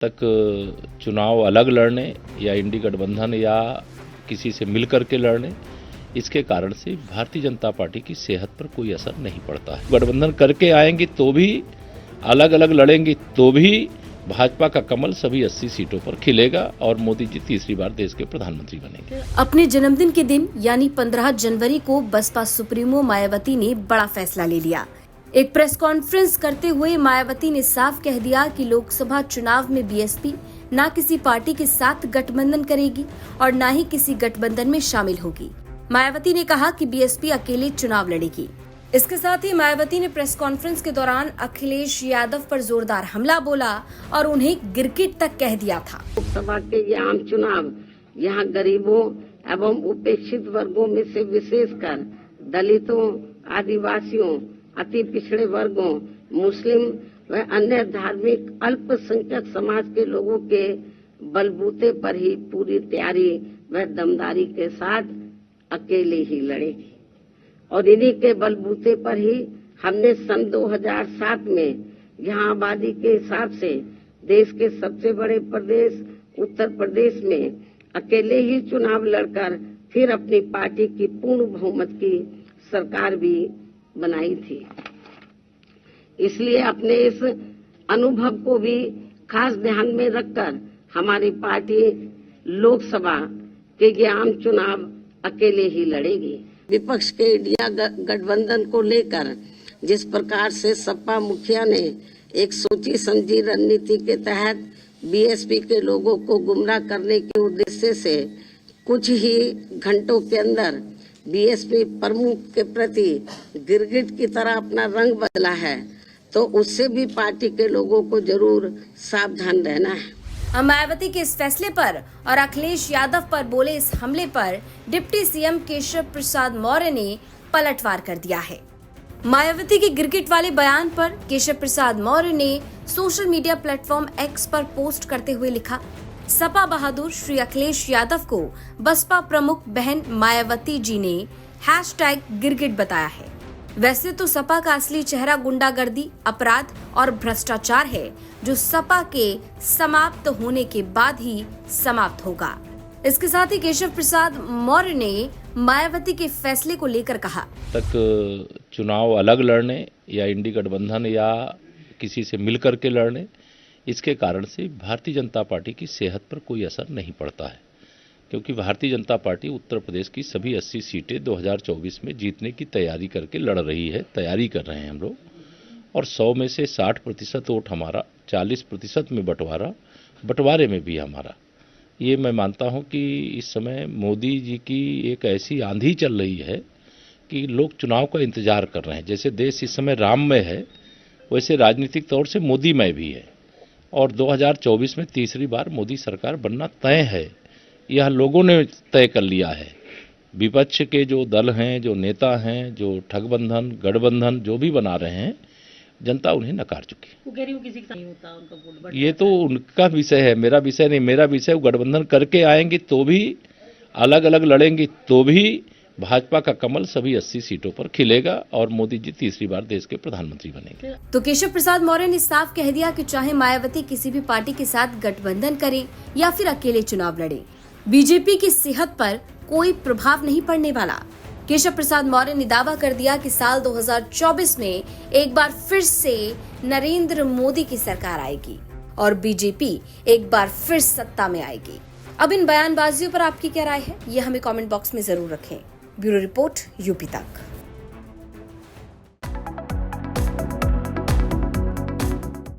तक चुनाव अलग लड़ने या इंडी गठबंधन या किसी से मिलकर के लड़ने, इसके कारण से भारतीय जनता पार्टी की सेहत पर कोई असर नहीं पड़ता है। गठबंधन करके आएंगी तो भी, अलग अलग लड़ेंगी तो भी भाजपा का कमल सभी 80 सीटों पर खिलेगा और मोदी जी तीसरी बार देश के प्रधानमंत्री बनेंगे। अपने जन्मदिन के दिन यानी 15 जनवरी को बसपा सुप्रीमो मायावती ने बड़ा फैसला ले लिया। एक प्रेस कॉन्फ्रेंस करते हुए मायावती ने साफ कह दिया कि लोकसभा चुनाव में बीएसपी न किसी पार्टी के साथ गठबंधन करेगी और न ही किसी गठबंधन में शामिल होगी। मायावती ने कहा कि बीएसपी अकेले चुनाव लड़ेगी। इसके साथ ही मायावती ने प्रेस कॉन्फ्रेंस के दौरान अखिलेश यादव पर जोरदार हमला बोला और उन्हें गिरगिट तक कह दिया था। लोकसभा के ये आम चुनाव यहाँ गरीबों एवं उपेक्षित वर्गों में से विशेषकर दलितों, आदिवासियों, अति पिछड़े वर्गों, मुस्लिम व अन्य धार्मिक अल्पसंख्यक समाज के लोगों के बलबूते पर ही पूरी तैयारी व दमदारी के साथ अकेले ही लड़ेगी और इन्हीं के बलबूते पर ही हमने सन 2007 में यहाँ आबादी के हिसाब से देश के सबसे बड़े प्रदेश उत्तर प्रदेश में अकेले ही चुनाव लड़कर फिर अपनी पार्टी की पूर्ण बहुमत की सरकार भी बनाई थी। इसलिए अपने इस अनुभव को भी खास ध्यान में रखकर हमारी पार्टी लोकसभा के ये आम चुनाव अकेले ही लड़ेगी। विपक्ष के इंडिया गठबंधन को लेकर जिस प्रकार से सपा मुखिया ने एक सोची समझी रणनीति के तहत बीएसपी के लोगों को गुमराह करने के उद्देश्य से कुछ ही घंटों के अंदर बीएसपी प्रमुख के प्रति गिरगिट की तरह अपना रंग बदला है, तो उससे भी पार्टी के लोगों को जरूर सावधान रहना है। मायावती के इस फैसले पर और अखिलेश यादव पर बोले इस हमले पर डिप्टी सीएम केशव प्रसाद मौर्य ने पलटवार कर दिया है। मायावती के गिरगिट वाले बयान पर केशव प्रसाद मौर्य ने सोशल मीडिया प्लेटफॉर्म एक्स पर पोस्ट करते हुए लिखा, सपा बहादुर श्री अखिलेश यादव को बसपा प्रमुख बहन मायावती जी ने #गिरगिट बताया है। वैसे तो सपा का असली चेहरा गुंडागर्दी, अपराध और भ्रष्टाचार है, जो सपा के समाप्त होने के बाद ही समाप्त होगा। इसके साथ ही केशव प्रसाद मौर्य ने मायावती के फैसले को लेकर कहा, तक चुनाव अलग लड़ने या इंडी गठबंधन या किसी से मिलकर के लड़ने, इसके कारण से भारतीय जनता पार्टी की सेहत पर कोई असर नहीं पड़ता है, क्योंकि भारतीय जनता पार्टी उत्तर प्रदेश की सभी 80 सीटें 2024 में जीतने की तैयारी करके लड़ रही है, तैयारी कर रहे हैं हम लोग। और 100 में से 60% वोट हमारा, 40% में बंटवारे में भी हमारा। ये मैं मानता हूँ कि इस समय मोदी जी की एक ऐसी आंधी चल रही है कि लोग चुनाव का इंतजार कर रहे हैं। जैसे देश इस समय राममय है, वैसे राजनीतिक तौर से मोदीमय भी है और 2024 में तीसरी बार मोदी सरकार बनना तय है। यह लोगों ने तय कर लिया है। विपक्ष के जो दल हैं, जो नेता हैं, जो ठगबंधन, गठबंधन जो भी बना रहे हैं, जनता उन्हें नकार चुकी है। किसी का नहीं होता उनका वोट, ये तो उनका विषय है, मेरा विषय नहीं। मेरा विषय गठबंधन करके आएंगी तो भी, अलग अलग लड़ेंगी तो भी भाजपा का कमल सभी 80 सीटों पर खिलेगा और मोदी जी तीसरी बार देश के प्रधानमंत्री बनेंगे। तो केशव प्रसाद मौर्य ने साफ कह दिया कि चाहे मायावती किसी भी पार्टी के साथ गठबंधन करे या फिर अकेले चुनाव लड़े, बीजेपी की सेहत पर कोई प्रभाव नहीं पड़ने वाला। केशव प्रसाद मौर्य ने दावा कर दिया कि साल 2024 में एक बार फिर से नरेंद्र मोदी की सरकार आएगी और बीजेपी एक बार फिर सत्ता में आएगी। अब इन बयानबाजियों पर आपकी क्या राय है, ये हमें कमेंट बॉक्स में जरूर रखें। ब्यूरो रिपोर्ट, यूपी तक।